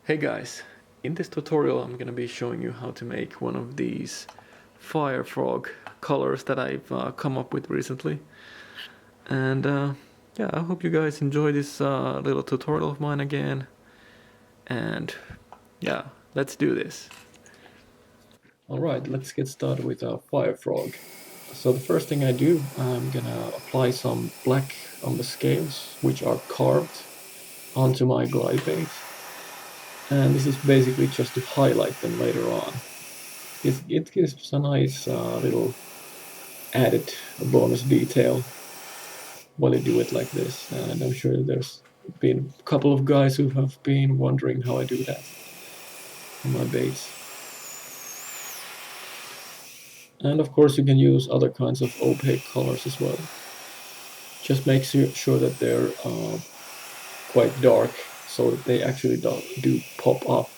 Hey guys, in this tutorial I'm gonna be showing you how to make one of these firefrog colors that I've come up with recently. And yeah, I hope you guys enjoy this little tutorial of mine again. And yeah, let's do this. Alright, let's get started with our firefrog. So the first thing I do, I'm gonna apply some black on the scales, which are carved onto my glide base. And this is basically just to highlight them later on. It gives a nice little added bonus detail while you do it like this, and I'm sure there's been a couple of guys who have been wondering how I do that on my base. And of course you can use other kinds of opaque colors as well. Just make sure that they're quite dark so that they actually do pop up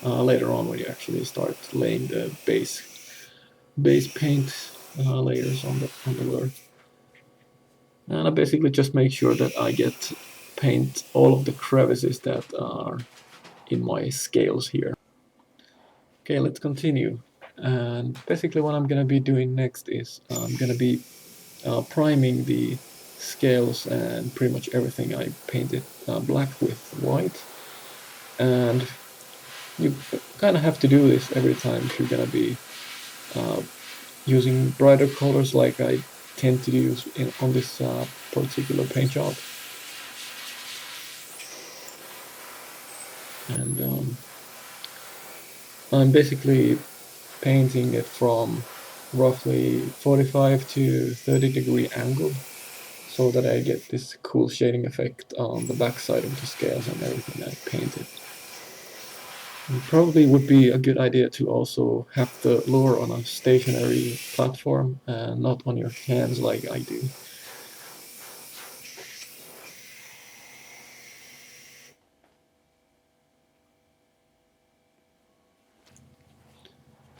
later on when you actually start laying the base paint layers on the lure. And I basically just make sure that I paint all of the crevices that are in my scales here. Okay, let's continue. And basically what I'm gonna be doing next is I'm gonna be priming the scales and pretty much everything I painted black with white. And you kind of have to do this every time if you're gonna be using brighter colors like I tend to use on this particular paint job. And I'm basically painting it from roughly 45 to 30 degree angle so that I get this cool shading effect on the backside of the scales and everything I painted. It probably would be a good idea to also have the lure on a stationary platform and not on your hands like I do.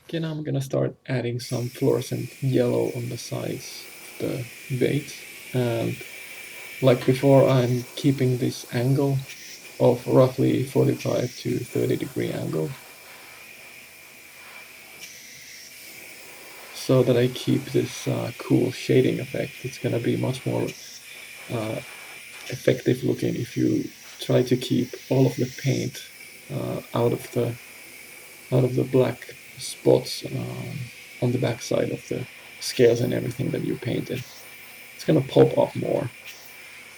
Okay, now I'm gonna start adding some fluorescent yellow on the sides of the bait, and like before I'm keeping this angle of roughly 45 to 30 degree angle so that I keep this cool shading effect. It's gonna be much more effective looking if you try to keep all of the paint out of the black spots on the backside of the scales and everything that you painted. It's gonna pop up more,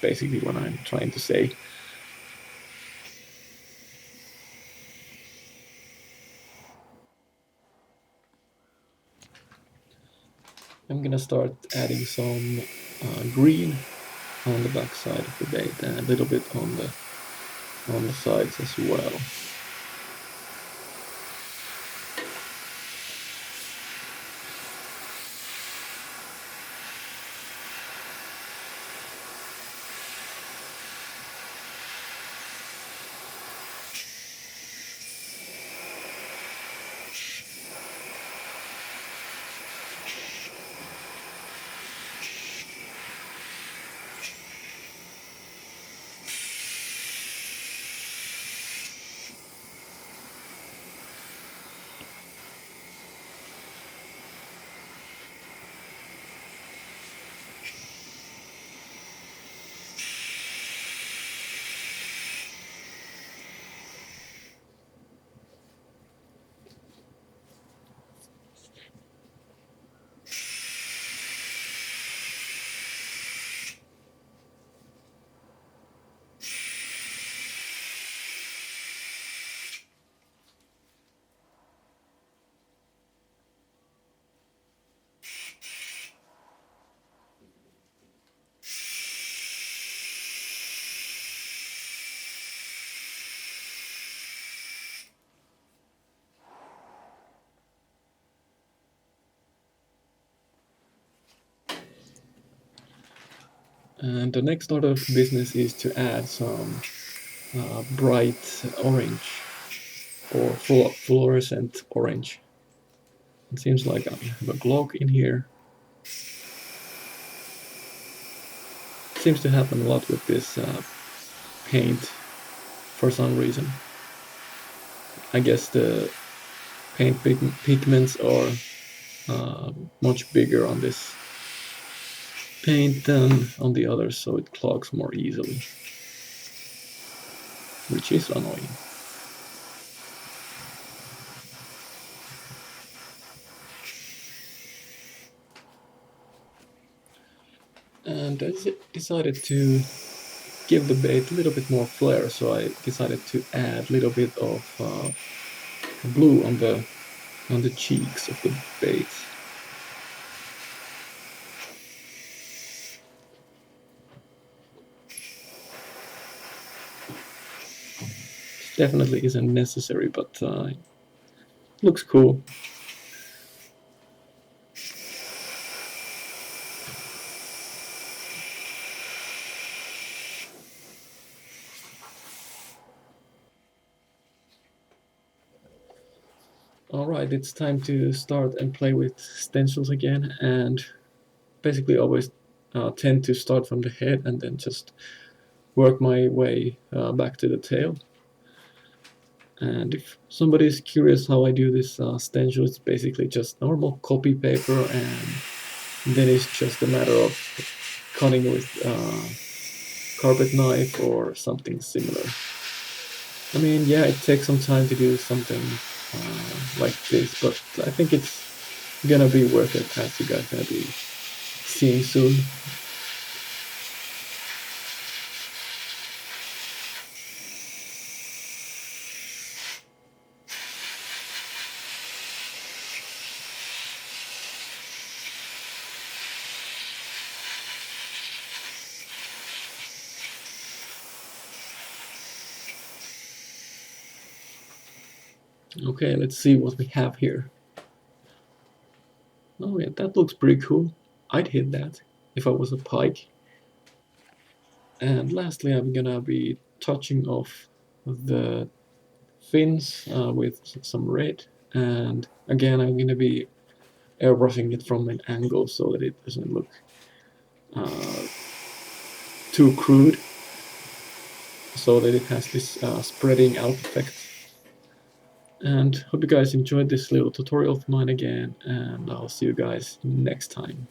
basically what I'm trying to say. I'm gonna start adding some green on the back side of the bait and a little bit on the sides as well. And the next order of business is to add some bright orange or fluorescent orange. It seems like I have a glock in here. It seems to happen a lot with this paint for some reason. I guess the paint pigments are much bigger on this paint than on the others, so it clogs more easily, which is annoying. And I decided to give the bait a little bit more flair, so I decided to add a little bit of blue on the cheeks of the bait. It definitely isn't necessary, but looks cool. Alright, it's time to start and play with stencils again, and basically always tend to start from the head and then just work my way back to the tail. And if somebody is curious how I do this stencil, it's basically just normal copy paper, and then it's just a matter of cutting with carpet knife or something similar. I mean, yeah, it takes some time to do something like this, but I think it's gonna be worth it, as you guys are gonna be seeing soon. Okay, let's see what we have here. Oh yeah, that looks pretty cool. I'd hit that if I was a pike. And lastly, I'm gonna be touching off the fins with some red. And again, I'm gonna be airbrushing it from an angle so that it doesn't look uh, too crude, so that it has this spreading out effect. And hope you guys enjoyed this little tutorial of mine again, and I'll see you guys next time.